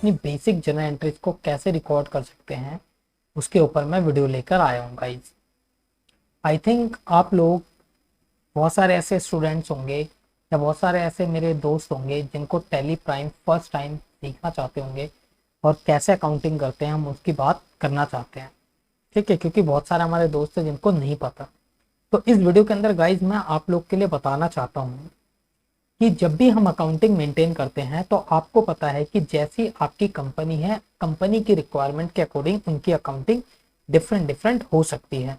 अपनी basic journal entries को कैसे रिकॉर्ड कर सकते हैं उसके ऊपर मैं वीडियो लेकर आया हूँ गाइज। आई थिंक आप लोग बहुत सारे ऐसे स्टूडेंट्स होंगे या बहुत सारे ऐसे मेरे दोस्त होंगे जिनको टैली प्राइम फर्स्ट टाइम सीखना चाहते होंगे और कैसे अकाउंटिंग करते हैं हम उसकी बात करना चाहते हैं। ठीक है, क्योंकि बहुत सारे हमारे दोस्त हैं जिनको नहीं पता। तो इस वीडियो के अंदर गाइज मैं आप लोग के लिए बताना चाहता हूँ कि जब भी हम अकाउंटिंग मेंटेन करते हैं तो आपको पता है कि जैसी आपकी कंपनी है, कंपनी की रिक्वायरमेंट के अकॉर्डिंग उनकी अकाउंटिंग डिफरेंट डिफरेंट हो सकती है।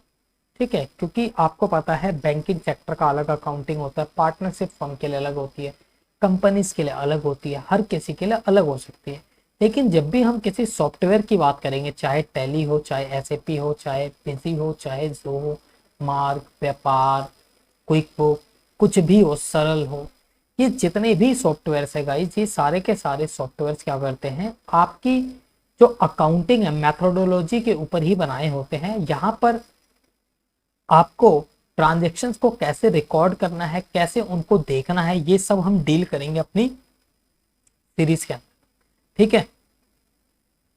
ठीक है, क्योंकि आपको पता है बैंकिंग सेक्टर का अलग अकाउंटिंग होता है, पार्टनरशिप फर्म के लिए अलग होती है, कंपनीज के लिए अलग होती है, हर किसी के लिए अलग हो सकती है। लेकिन जब भी हम किसी सॉफ्टवेयर की बात करेंगे, चाहे टैली हो, चाहे एसएपी हो, चाहे बिजी हो, चाहे जो मार्क, व्यापार, क्विक बुक, कुछ भी हो, सरल हो, ये जितने भी सॉफ्टवेयर है गाइस, ये सारे के सारे सॉफ्टवेयर क्या करते हैं, आपकी जो अकाउंटिंग है मैथोडोलॉजी के ऊपर ही बनाए होते हैं। यहाँ पर आपको ट्रांजेक्शन्स को कैसे रिकॉर्ड करना है, कैसे उनको देखना है, ये सब हम डील करेंगे अपनी सीरीज के अंदर। ठीक है,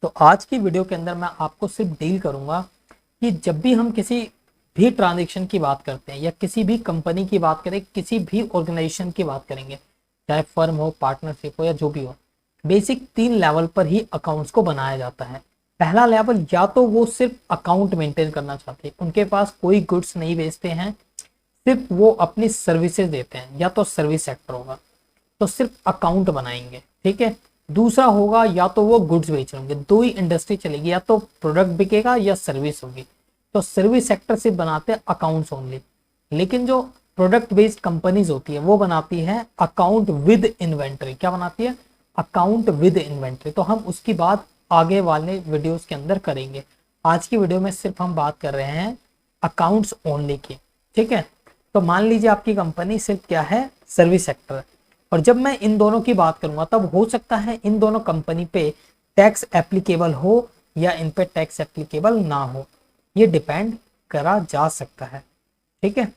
तो आज की वीडियो के अंदर मैं आपको सिर्फ डील करूंगा कि जब भी हम किसी भी ट्रांजेक्शन की बात करते हैं या किसी भी कंपनी की बात करें, किसी भी ऑर्गेनाइजेशन की बात करेंगे, चाहे फर्म हो, पार्टनरशिप हो या जो भी हो, बेसिक 3 लेवल पर ही अकाउंट्स को बनाया जाता है। पहला लेवल, या तो वो सिर्फ अकाउंट मेंटेन करना चाहते हैं, उनके पास कोई गुड्स नहीं बेचते हैं, सिर्फ वो अपनी सर्विसेज देते हैं, या तो सर्विस सेक्टर होगा तो सिर्फ अकाउंट बनाएंगे। ठीक है, दूसरा होगा या तो वो गुड्स बेच रहे होंगे, दो ही इंडस्ट्री चलेगी, या तो प्रोडक्ट बिकेगा या सर्विस होगी, तो सर्विस सेक्टर से बनाते हैं अकाउंट्स ओनली। लेकिन जो प्रोडक्ट बेस्ड कंपनीज होती है वो बनाती है अकाउंट विद इन्वेंट्री। क्या बनाती है? Account with inventory. तो हम उसकी बात आगे वाले वीडियोस के अंदर करेंगे। आज की वीडियो में सिर्फ हम बात कर रहे हैं अकाउंट्स ओनली की। ठीक है, तो मान लीजिए आपकी कंपनी सिर्फ क्या है, सर्विस सेक्टर। और जब मैं इन दोनों की बात करूंगा तब हो सकता है इन दोनों कंपनी पे टैक्स एप्लीकेबल हो या इन पे टैक्स एप्लीकेबल ना हो, ये डिपेंड करा जा सकता है। ठीक है,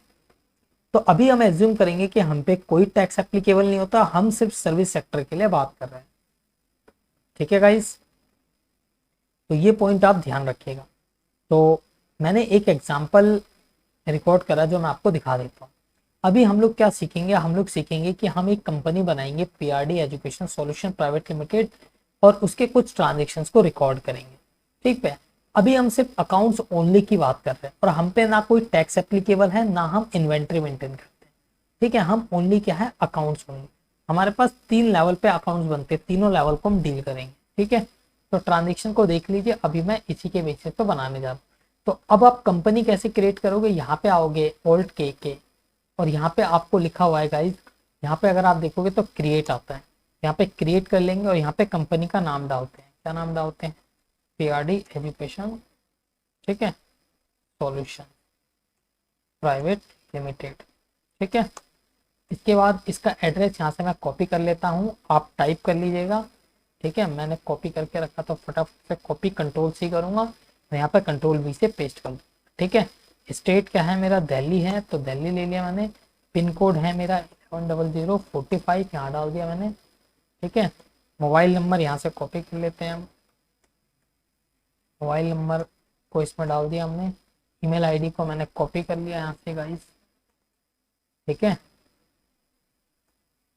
तो अभी हम एज्यूम करेंगे कि हम पे कोई टैक्स एप्लीकेबल नहीं होता, हम सिर्फ सर्विस सेक्टर के लिए बात कर रहे हैं। ठीक है गाइस, तो ये पॉइंट आप ध्यान रखिएगा। तो मैंने एक एग्जांपल रिकॉर्ड करा जो मैं आपको दिखा देता हूँ। अभी हम लोग क्या सीखेंगे, हम लोग सीखेंगे कि हम एक कंपनी बनाएंगे, PRD education solution private limited, और उसके कुछ ट्रांजेक्शन्स को रिकॉर्ड करेंगे। ठीक है, अभी हम सिर्फ अकाउंट्स ओनली की बात कर रहे हैं और हम पे ना कोई टैक्स एप्लीकेबल है, ना हम इन्वेंट्री मेंटेन करते हैं। ठीक है, हम ओनली क्या है, अकाउंट्स ओनली। हमारे पास 3 लेवल पे अकाउंट्स बनते हैं, तीनों लेवल को हम डील करेंगे। ठीक है, तो ट्रांजेक्शन को देख लीजिए, अभी मैं इसी के बेसिस पे बनाने जा रहा हूँ। तो अब आप कंपनी कैसे क्रिएट करोगे, यहाँ पे आओगे ऑल्ट के और यहाँ पे आपको लिखा हुआ है गाइज, यहाँ पे अगर आप देखोगे तो क्रिएट आता है, यहाँ पे क्रिएट कर लेंगे और यहाँ पे कंपनी का नाम डालते हैं। क्या नाम डालते हैं? पीआरडी एजुकेशन, ठीक है, सॉल्यूशन प्राइवेट लिमिटेड। ठीक है, इसके बाद इसका एड्रेस यहाँ से मैं कॉपी कर लेता हूँ, आप टाइप कर लीजिएगा। ठीक है, मैंने कॉपी करके रखा तो फटाफट से कॉपी कंट्रोल सी करूंगा और यहाँ पे कंट्रोल वी से पेस्ट कर दूँ। ठीक है, स्टेट क्या है मेरा, दिल्ली है, तो दिल्ली ले लिया मैंने। पिन कोड है मेरा 110045, यहाँ डाल दिया मैंने। ठीक है, मोबाइल नंबर यहाँ से कॉपी कर लेते हैं हम, मोबाइल नंबर को इसमें डाल दिया हमने। ईमेल आईडी को मैंने कॉपी कर लिया यहाँ से गाइस। ठीक है,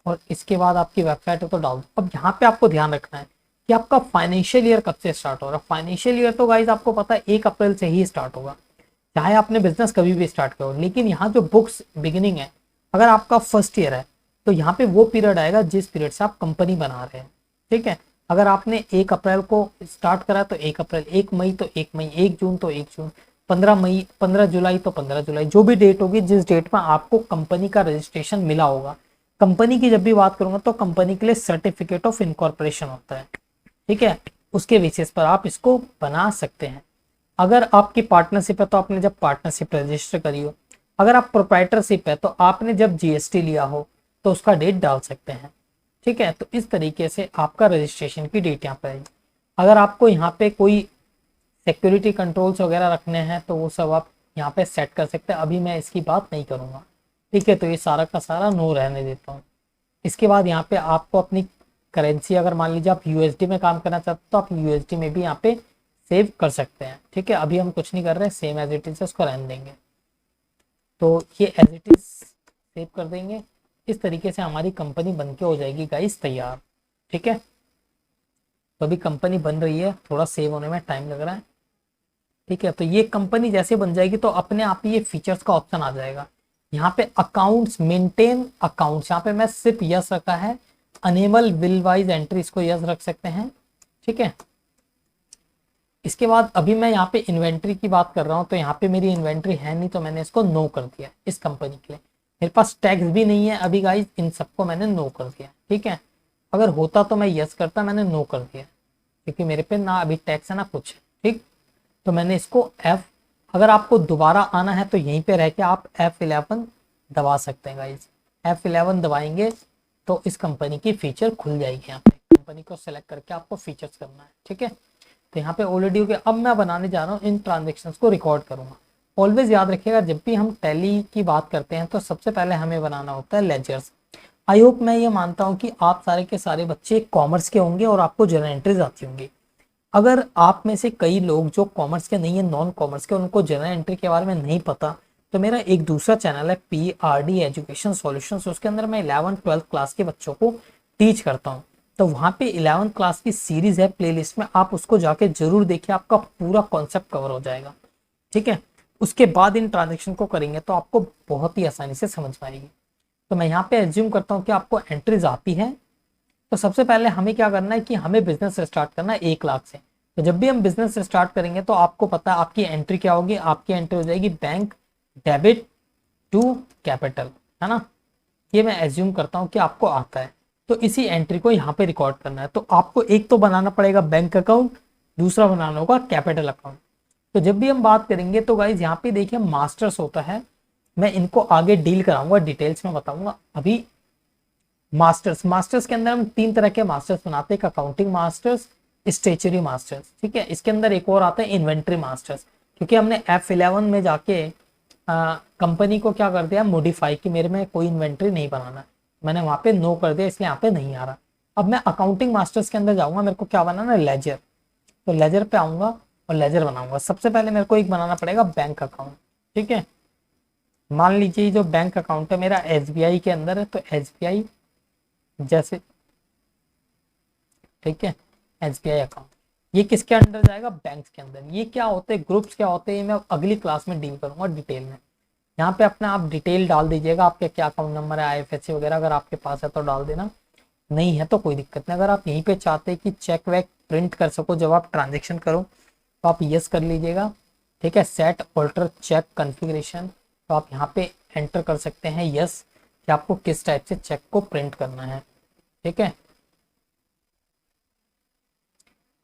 और इसके बाद आपकी वेबसाइट है तो डाल दो। अब यहाँ पे आपको ध्यान रखना है कि आपका फाइनेंशियल ईयर कब से स्टार्ट हो रहा है। फाइनेंशियल ईयर तो गाइस आपको पता है 1 अप्रैल से ही स्टार्ट होगा, चाहे आपने बिजनेस कभी भी स्टार्ट करो। लेकिन यहाँ जो बुक्स बिगिनिंग है, अगर आपका फर्स्ट ईयर है तो यहाँ पे वो पीरियड आएगा जिस पीरियड से आप कंपनी बना रहे हैं। ठीक है, अगर आपने 1 अप्रैल को स्टार्ट करा तो 1 अप्रैल, 1 मई तो 1 मई, 1 जून तो 1 जून, 15 मई, 15 जुलाई तो 15 जुलाई, जो भी डेट होगी जिस डेट में आपको कंपनी का रजिस्ट्रेशन मिला होगा। कंपनी की जब भी बात करूंगा तो कंपनी के लिए सर्टिफिकेट ऑफ इनकॉर्पोरेशन होता है। ठीक है, उसके बेसिस पर आप इसको बना सकते हैं। अगर आपकी पार्टनरशिप है तो आपने जब पार्टनरशिप रजिस्टर करी हो, अगर आप प्रोप्राइटरशिप है तो आपने जब जीएसटी लिया हो तो उसका डेट डाल सकते हैं। ठीक है, तो इस तरीके से आपका रजिस्ट्रेशन की डेट यहाँ पर आएगी। अगर आपको यहाँ पे कोई सिक्योरिटी कंट्रोल्स वगैरह रखने हैं तो वो सब आप यहाँ पे सेट कर सकते हैं, अभी मैं इसकी बात नहीं करूँगा। ठीक है, तो ये सारा का सारा नो रहने देता हूँ। इसके बाद यहाँ पे आपको अपनी करेंसी अगर मान लीजिए आप यूएसडी में काम करना चाहते हो तो आप यूएसडी में भी यहाँ पे सेव कर सकते हैं। ठीक है, अभी हम कुछ नहीं कर रहे हैं, सेम एज इट इज उसको रहने देंगे। तो ये एज इट इज सेव कर देंगे। इस तरीके से हमारी कंपनी बन के हो जाएगी गाइस तैयार। ठीक है, तो अभी कंपनी बन रही है, थोड़ा सेव होने में टाइम लग रहा है। ठीक है, तो ये कंपनी जैसे बन जाएगी तो अपने आप ही ये फीचर्स का ऑप्शन आ जाएगा। यहाँ पे अकाउंट्स, मेंटेन अकाउंट्स, यहाँ पे मैं सिर्फ यस रखा है। अनेबल बिल वाइज एंट्री, इसको यस रख सकते हैं। ठीक है, इसके बाद अभी मैं यहाँ पे इन्वेंट्री की बात कर रहा हूँ, तो यहाँ पे मेरी इन्वेंट्री है नहीं, तो मैंने इसको नो कर दिया इस कंपनी के लिए। मेरे पास टैक्स भी नहीं है अभी गाइस, इन सबको मैंने नो कर दिया। ठीक है, अगर होता तो मैं यस करता, मैंने नो कर दिया क्योंकि मेरे पे ना अभी टैक्स है ना कुछ। ठीक, तो मैंने इसको F, अगर आपको दोबारा आना है तो यहीं पे रह के आप F11 दबा सकते हैं गाइस। F11 दबाएंगे तो इस कंपनी की फीचर खुल जाएगी। यहाँ पे कंपनी को सेलेक्ट करके आपको फीचर्स करना है। ठीक है, तो यहाँ पे ऑलरेडी हो गया। अब मैं बनाने जा रहा हूँ, इन ट्रांजेक्शन्स को रिकॉर्ड करूंगा। ऑलवेज याद रखिएगा, जब भी हम टैली की बात करते हैं तो सबसे पहले हमें बनाना होता है लेजर्स। आई होप, मैं ये मानता हूँ कि आप सारे के सारे बच्चे कॉमर्स के होंगे और आपको जर्नल एंट्रीज आती होंगी। अगर आप में से कई लोग जो कॉमर्स के नहीं है, नॉन कॉमर्स के, उनको जर्नल एंट्री के बारे में नहीं पता, तो मेरा एक दूसरा चैनल है PRD एजुकेशन सॉल्यूशंस, उसके अंदर मैं 11th-12th क्लास के बच्चों को टीच करता हूँ। तो वहाँ पे 11th क्लास की सीरीज है प्लेलिस्ट में, आप उसको जाके जरूर देखिए, आपका पूरा कॉन्सेप्ट कवर हो जाएगा। ठीक है, उसके बाद इन ट्रांजेक्शन को करेंगे तो आपको बहुत ही आसानी से समझ पाएगी। तो मैं यहाँ पे एज्यूम करता हूँ कि आपको एंट्रीज आती है। तो सबसे पहले हमें क्या करना है कि हमें बिजनेस स्टार्ट करना है 1 लाख से। तो जब भी हम बिजनेस स्टार्ट करेंगे तो आपको पता है आपकी एंट्री क्या होगी, आपकी एंट्री हो जाएगी बैंक डेबिट टू कैपिटल, है ना। ये मैं एज्यूम करता हूँ कि आपको आता है, तो इसी एंट्री को यहाँ पे रिकॉर्ड करना है। तो आपको एक तो बनाना पड़ेगा बैंक अकाउंट, दूसरा बनाना होगा कैपिटल अकाउंट। तो जब भी हम बात करेंगे तो गाइज यहाँ पे देखिए मास्टर्स होता है, मैं इनको आगे डील कराऊंगा, डिटेल्स में बताऊंगा। अभी मास्टर्स के अंदर हम 3 तरह के मास्टर्स बनाते हैं, एक अकाउंटिंग मास्टर्स, स्टेचुरी मास्टर्स। ठीक है, इसके अंदर एक और आता है इन्वेंट्री मास्टर्स, क्योंकि हमने F11 में जाके कंपनी को क्या कर दिया, मॉडिफाई, कि मेरे में कोई इन्वेंट्री नहीं बनाना, मैंने वहां पे नो कर दिया, इसलिए यहाँ पे नहीं आ रहा। अब मैं अकाउंटिंग मास्टर्स के अंदर जाऊंगा, मेरे को क्या बनाना है, लेजर। तो लेजर पे आऊंगा और लेजर बनाऊंगा। सबसे पहले मेरे को एक बनाना पड़ेगा बैंक अकाउंट। ठीक है, मान लीजिए जो बैंक अकाउंट है मेरा SBI के अंदर है, तो SBI जैसे, ठीक है, SBI अकाउंट, ये किसके अंडर जाएगा, बैंक के अंदर। ये क्या होते हैं, ग्रुप्स क्या होते हैं, मैं अगली क्लास में डील करूंगा डिटेल में। यहाँ पे अपना आप डिटेल डाल दीजिएगा, आपके क्या अकाउंट नंबर है, IFSC वगैरह, अगर आपके पास है तो डाल देना, नहीं है तो कोई दिक्कत नहीं। अगर आप यहीं पे चाहते हैं कि चेक वेक प्रिंट कर सको जब आप ट्रांजेक्शन करो, तो आप यस कर लीजिएगा। ठीक है, सेट ऑल्टर चेक कॉन्फ़िगरेशन, तो आप यहाँ पे एंटर कर सकते हैं यस कि आपको किस टाइप से चेक को प्रिंट करना है। ठीक है,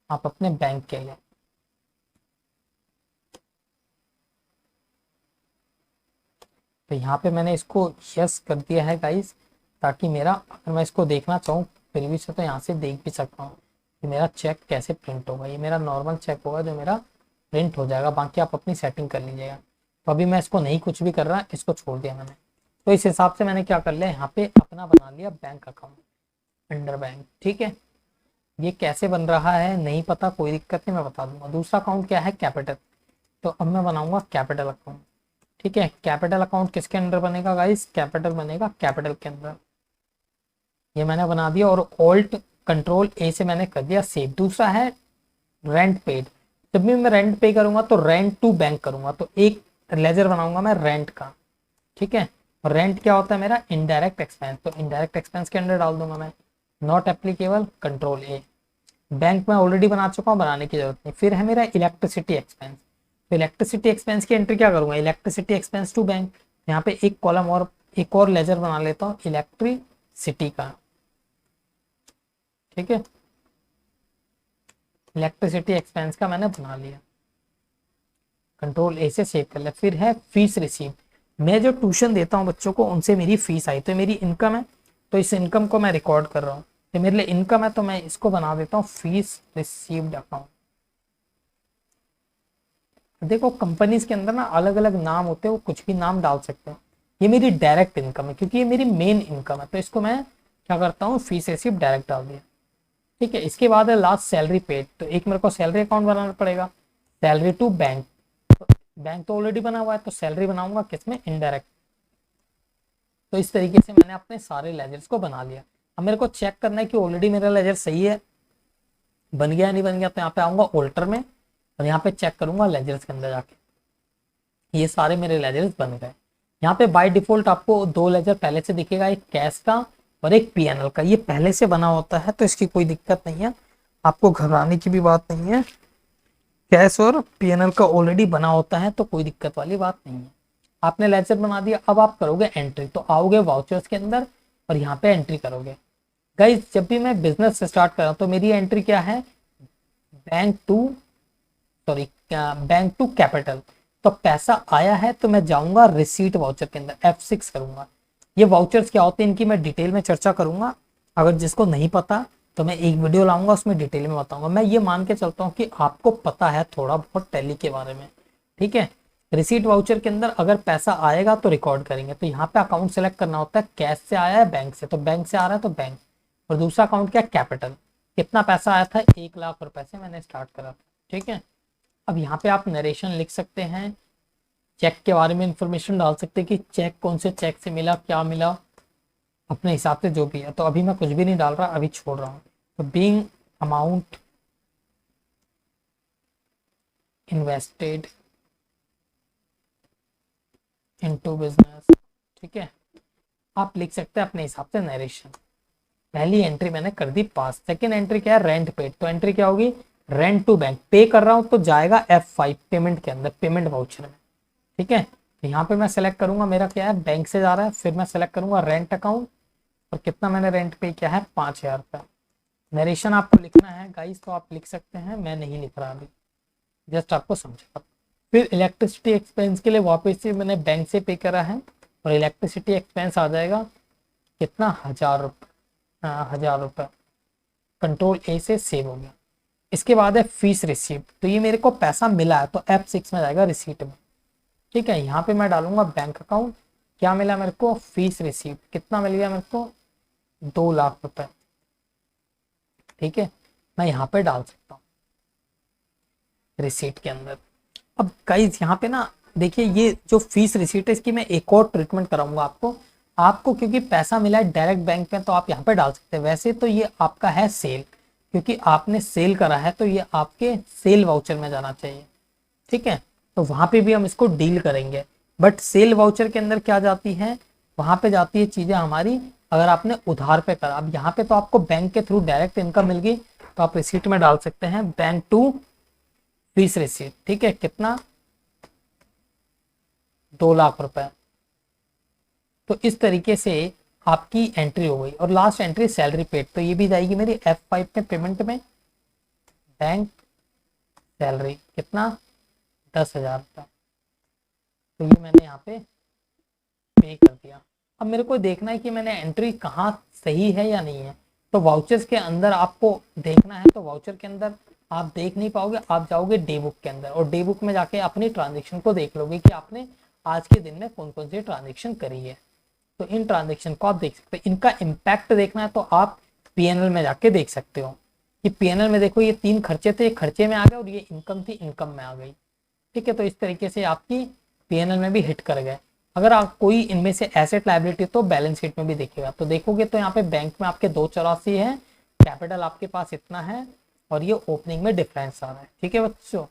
आप अपने बैंक के लिए, तो यहाँ पे मैंने इसको यस कर दिया है गाइस, ताकि मेरा, अगर मैं इसको देखना चाहूँ फिर भी से, तो यहाँ से देख भी सकता हूँ कि मेरा चेक कैसे प्रिंट होगा। ये मेरा नॉर्मल चेक होगा जो मेरा प्रिंट हो जाएगा, बाकी आप अपनी सेटिंग कर लीजिएगा। तो अभी मैं इसको नहीं कुछ भी कर रहा, इसको छोड़ दिया मैंने। तो इस हिसाब से मैंने क्या कर लिया, यहाँ पे अपना बना लिया बैंक अकाउंट अंडर बैंक। ठीक है, ये कैसे बन रहा है नहीं पता, कोई दिक्कत नहीं, मैं बता दूंगा। दूसरा अकाउंट क्या है, कैपिटल। तो अब मैं बनाऊंगा कैपिटल अकाउंट। ठीक है, कैपिटल अकाउंट किसके अंदर बनेगा गाइस, कैपिटल बनेगा कैपिटल के अंदर। ये मैंने बना दिया और ऑल्ट कंट्रोल A से मैंने कर दिया सेव। दूसरा है रेंट पेड। जब भी मैं रेंट पे करूंगा तो रेंट टू बैंक करूंगा, तो एक लेजर बनाऊंगा मैं रेंट का। ठीक है, और रेंट क्या होता है मेरा, इनडायरेक्ट एक्सपेंस, तो इनडायरेक्ट एक्सपेंस के अंदर डाल दूंगा मैं, not applicable, control A। Bank में ऑलरेडी बना चुका हूँ, बनाने की जरूरत नहीं। फिर है मेरा इलेक्ट्रिसिटी एक्सपेंस, तो इलेक्ट्रिसिटी एक्सपेंस की एंट्री क्या करूंगा, इलेक्ट्रिसिटी एक्सपेंस टू बैंक। यहाँ पे एक कॉलम और एक और लेजर बना लेता हूँ इलेक्ट्रिसिटी का। ठीक है, इलेक्ट्रिसिटी एक्सपेंस का मैंने बना लिया, कंट्रोल A से सेव कर लिया। फिर है फीस रिसीव, मैं जो ट्यूशन देता हूँ बच्चों को उनसे मेरी फीस आई, तो मेरी इनकम है, तो इस इनकम को मैं रिकॉर्ड कर रहा हूँ, तो मेरे लिए इनकम है, तो मैं इसको बना देता हूँ फीस रिसीव्ड अकाउंट। देखो कंपनीज के अंदर ना अलग अलग नाम होते हैं, वो कुछ भी नाम डाल सकते हैं। ये मेरी डायरेक्ट इनकम है क्योंकि ये मेरी मेन इनकम है, तो इसको मैं क्या करता हूँ, फीस रिसीव डायरेक्ट डाल दिया। ठीक है, इसके बाद है लास्ट सैलरी पेड। तो एक मेरे को सैलरी अकाउंट बनाना पड़ेगा, सैलरी टू बैंक। बैंक तो ऑलरेडी बना हुआ है, तो सैलरी बनाऊंगा किसमें, इनडायरेक्ट। तो इस तरीके से मैंने अपने सारे लेजर्स को बना लिया। अब मेरे को चेक करना है कि ऑलरेडी मेरा लेजर सही है, बन गया नहीं बन गया। तो यहाँ पे आऊंगा ऑल्टर में और यहाँ पे चेक करूंगा लेजर्स के अंदर जाके, ये सारे मेरे लेजर्स बन गए। यहाँ पे बाय डिफॉल्ट आपको दो लेजर पहले से दिखेगा, एक कैश का और एक पीएनएल का। ये पहले से बना होता है तो इसकी कोई दिक्कत नहीं है, आपको घबराने की भी बात नहीं है। कैश और पीएनएल का ऑलरेडी बना होता है तो कोई दिक्कत वाली बात नहीं है। आपने लेजर बना दिया, अब आप करोगे एंट्री। तो आओगे वाउचर्स के अंदर और यहाँ पे एंट्री करोगे। गाइज जब भी मैं बिजनेस स्टार्ट कर रहा हूँ तो मेरी एंट्री क्या है, बैंक टू कैपिटल। तो पैसा आया है तो मैं जाऊंगा रिसीट वाउचर के अंदर, F6 करूंगा। ये वाउचर्स क्या होते हैं इनकी मैं डिटेल में चर्चा करूंगा, अगर जिसको नहीं पता तो मैं एक वीडियो लाऊंगा उसमें डिटेल में बताऊंगा। मैं ये मान के चलता हूँ कि आपको पता है थोड़ा बहुत टैली के बारे में, ठीक है। रिसीट वाउचर के अंदर अगर पैसा आएगा तो रिकॉर्ड करेंगे। तो यहाँ पे अकाउंट सेलेक्ट करना होता है, कैश से आया है बैंक से, तो बैंक से आ रहा है तो बैंक। और दूसरा अकाउंट क्या, कैपिटल। कितना पैसा आया था, 1 लाख रुपए से मैंने स्टार्ट करा था, ठीक है। अब यहाँ पे आप नरेशन लिख सकते हैं, चेक के बारे में इंफॉर्मेशन डाल सकते हैं कि चेक कौन से चेक से मिला, क्या मिला, अपने हिसाब से जो भी है। तो अभी मैं कुछ भी नहीं डाल रहा, अभी छोड़ रहा हूँ। तो being amount invested into business, ठीक है। आप लिख सकते हैं अपने हिसाब से नरेशन। पहली एंट्री मैंने कर दी पास। सेकंड एंट्री क्या है, रेंट पेड। तो एंट्री क्या होगी, रेंट टू बैंक। पे कर रहा हूं तो जाएगा F5 पेमेंट के अंदर, पेमेंट वाउचर में, ठीक है। तो यहाँ पे मैं सेलेक्ट करूंगा मेरा क्या है, बैंक से जा रहा है। फिर मैं सेलेक्ट करूंगा रेंट अकाउंट और कितना मैंने रेंट पे किया है, 5,000 रुपया। नरेशन आपको लिखना है गाइस तो आप लिख सकते हैं, मैं नहीं लिख रहा अभी, जस्ट आपको समझा। फिर इलेक्ट्रिसिटी एक्सपेंस के लिए वापस से मैंने बैंक से पे करा है और इलेक्ट्रिसिटी एक्सपेंस आ जाएगा कितना, 1,000 रुपये। 1,000 रुपये कंट्रोल ए से सेव हो गया। इसके बाद है फीस रिसीप्ट। तो ये मेरे को पैसा मिला है तो F6 में जाएगा रिसीट में, ठीक है। यहाँ पे मैं डालूंगा बैंक अकाउंट, क्या मिला मेरे को, फीस रिसीप्ट। कितना मिल गया मेरे को, 2 लाख रुपए, ठीक है। मैं यहाँ पे डाल सकता हूँ रिसीट के अंदर। अब गाइस यहाँ पे ना देखिए, ये जो फीस रिसीट है इसकी मैं एक और ट्रीटमेंट कराऊंगा आपको क्योंकि पैसा मिला है डायरेक्ट बैंक में तो आप यहाँ पे डाल सकते हैं। वैसे तो ये आपका है सेल, क्योंकि आपने सेल करा है तो ये आपके सेल वाउचर में जाना चाहिए, ठीक है। तो वहां पे भी हम इसको डील करेंगे। बट सेल वाउचर के अंदर क्या जाती है, वहां पे जाती है चीजें हमारी, अगर आपने उधार पे करा। अब यहाँ पे तो आपको बैंक के थ्रू डायरेक्ट इनकम मिल गई तो आप रिसीट में डाल सकते हैं बैंक टू फीस रिसीट, ठीक है। कितना, 2 लाख रुपए। तो इस तरीके से आपकी एंट्री हो गई। और लास्ट एंट्री सैलरी पेड, तो ये भी जाएगी मेरी F5 में पेमेंट में, बैंक सैलरी कितना, 10,000 रुपये। तो ये मैंने यहाँ पे पे कर दिया। अब मेरे को देखना है कि मैंने एंट्री कहाँ सही है या नहीं है। तो वाउचर्स के अंदर आपको देखना है, तो वाउचर के अंदर आप देख नहीं पाओगे, आप जाओगे डे बुक के अंदर और डे बुक में जाके अपनी ट्रांजेक्शन को देख लोगे कि आपने आज के दिन में कौन कौन सी ट्रांजेक्शन करी है। तो इन ट्रांजेक्शन को आप देख सकते हैं। इनका इम्पैक्ट देखना है तो आप पीएनएल में जाके देख सकते हो कि पीएनएल में देखो ये 3 खर्चे थे, ये खर्चे में आ गए और ये इनकम थी, इनकम में आ गई, ठीक है। तो इस तरीके से आपकी पीएनएल में भी हिट कर गए। अगर आप कोई इनमें से एसेट लायबिलिटी तो बैलेंस शीट में भी देखिएगा, तो देखोगे तो यहाँ पे बैंक में आपके 284 है, कैपिटल आपके पास इतना है और ये ओपनिंग में डिफरेंस आ रहा है, ठीक है बच्चों,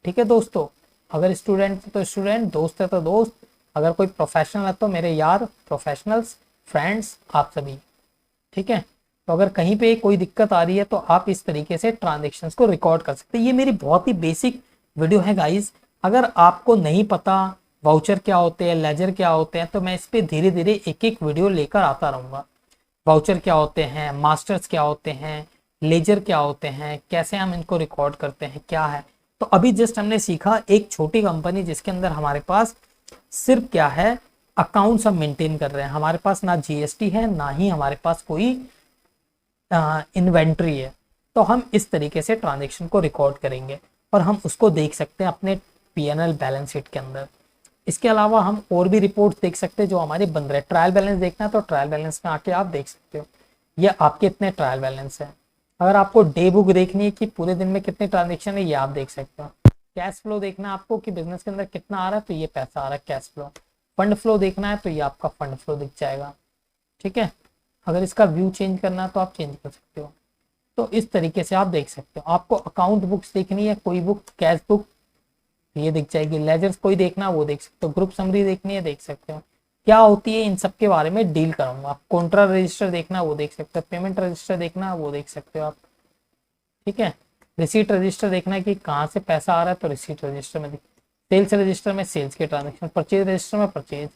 ठीक है दोस्तों। अगर स्टूडेंट तो स्टूडेंट, दोस्त है तो दोस्त, अगर कोई प्रोफेशनल है तो मेरे यार, प्रोफेशनल्स, फ्रेंड्स, आप सभी, ठीक है। तो अगर कहीं पे कोई दिक्कत आ रही है तो आप इस तरीके से ट्रांजेक्शन्स को रिकॉर्ड कर सकते हैं। ये मेरी बहुत ही बेसिक वीडियो है गाइज। अगर आपको नहीं पता वाउचर क्या होते हैं, लेजर क्या होते हैं, तो मैं इस पे धीरे धीरे एक एक वीडियो लेकर आता रहूंगा। वाउचर क्या होते हैं, मास्टर्स क्या होते हैं, लेजर क्या होते हैं, कैसे हम इनको रिकॉर्ड करते हैं, क्या है। तो अभी जस्ट हमने सीखा एक छोटी कंपनी जिसके अंदर हमारे पास सिर्फ क्या है, अकाउंट्स हम मेंटेन कर रहे हैं, हमारे पास ना जीएसटी है ना ही हमारे पास कोई इन्वेंट्री है। तो हम इस तरीके से ट्रांजेक्शन को रिकॉर्ड करेंगे और हम उसको देख सकते हैं अपने पीएनएल बैलेंस शीट के अंदर। इसके अलावा हम और भी रिपोर्ट्स देख सकते हैं जो हमारे बन रहे हैं। ट्रायल बैलेंस देखना है तो ट्रायल बैलेंस में आके आप देख सकते हो ये आपके इतने ट्रायल बैलेंस है, अगर आपको डे बुक देखनी है कि पूरे दिन में कितने ट्रांजेक्शन है, ये आप देख सकते हो। कैश फ्लो देखना है आपको कि बिजनेस के अंदर कितना आ रहा है, तो ये पैसा आ रहा है कैश फ्लो। फंड फ्लो देखना है तो ये आपका फंड फ्लो दिख जाएगा। ठीक है, अगर इसका व्यू चेंज करना है तो आप चेंज कर सकते हो। तो इस तरीके से आप देख सकते हो। आपको अकाउंट बुक्स देखनी है, कोई बुक, कैश बुक, ये दिख जाएगी। लेजर्स कोई देखना है वो देख सकते हो। ग्रुप समरी देखनी है, देख सकते हो। क्या होती है इन सब के बारे में डील करूंगा। आप कॉन्ट्रा रजिस्टर देखना है वो देख सकते हो। पेमेंट रजिस्टर देखना है वो देख सकते हो आप। ठीक है, रिसीट रजिस्टर देखना है कि कहाँ से पैसा आ रहा है, तो रिसीट रजिस्टर में सेल्स रजिस्टर में सेल्स के ट्रांजेक्शन, परचेज रजिस्टर में परचेज,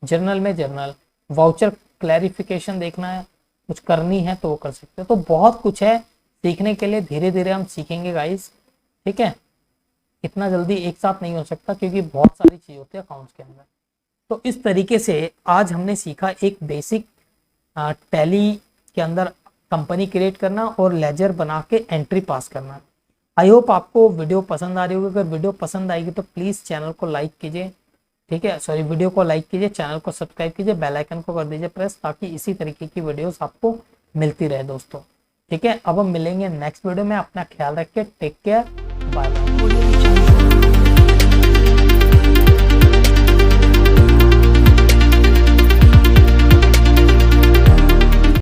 जर्नल में जर्नल, वाउचर क्लैरिफिकेशन देखना है, कुछ करनी है तो वो कर सकते हो। तो बहुत कुछ है सीखने के लिए, धीरे धीरे हम सीखेंगे गाइस। ठीक है, इतना जल्दी एक साथ नहीं हो सकता क्योंकि बहुत सारी चीज होती है अकाउंट्स के अंदर। तो इस तरीके से आज हमने सीखा एक बेसिक टैली के अंदर कंपनी क्रिएट करना और लेजर बना के एंट्री पास करना। आई होप आपको वीडियो पसंद आ रही होगी। अगर वीडियो पसंद आएगी तो प्लीज़ चैनल को लाइक कीजिए। ठीक है, सॉरी, वीडियो को लाइक कीजिए, चैनल को सब्सक्राइब कीजिए, बेल आइकन को कर दीजिए प्रेस, ताकि इसी तरीके की वीडियोस आपको मिलती रहे दोस्तों। ठीक है, अब हम मिलेंगे नेक्स्ट वीडियो में। अपना ख्याल रखिए, टेक केयर, बाय बाय।